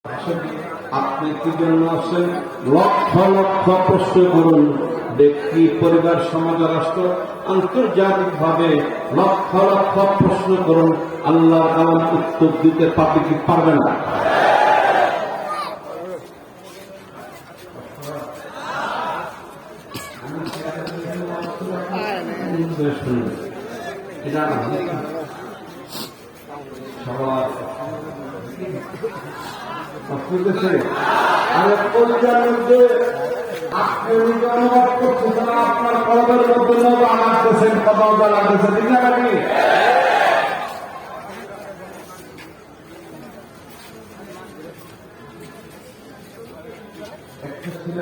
আপনি কি জন্য আসেন? লক্ষ লক্ষ প্রশ্ন করুন। ব্যক্তি, পরিবার, সমাজ, রাষ্ট্র, আন্তর্জাতিক ভাবে লক্ষ লক্ষ প্রশ্ন করুন। আল্লাহ কালাম উত্তর দিতে পারবে কি পারবে না? আরে পরিবার মধ্যে আপনি অনুভব করতেছেন, আপনার কলবের মধ্যে নজর লাগতেছেন, কথা লাগতেছে, ঠিক না নাকি? একটা ছিল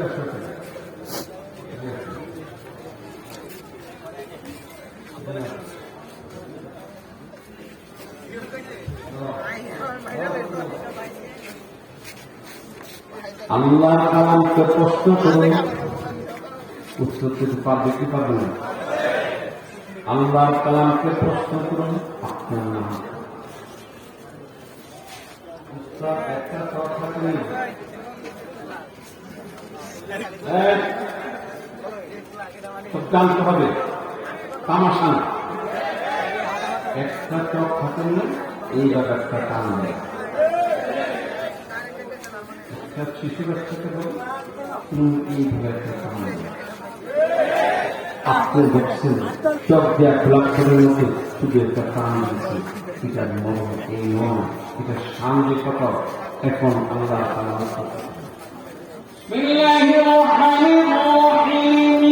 আল্লাহ কালামকে প্রশ্ন করে উত্তর দিতে পারবে কি পারবে না? আল্লাহ কালামকে প্রশ্ন করুন, আপনার নাম একটা কথা জানতে হবে, তামাশা না। একটা চোখ থাকে না, এই ব্যাপারটা টান নেই। শিশু বাচ্চাকে বলে এইভাবে একটা টান নেই। আপনি দেখছেন চোখ দেওয়া গোলাপের মধ্যে শুধু একটা টান দিচ্ছে। এটার মন, এই মন, এটা সাংঘিকতা। এখন আল্লাহ বিসমিল্লাহির রহমানির রহিম।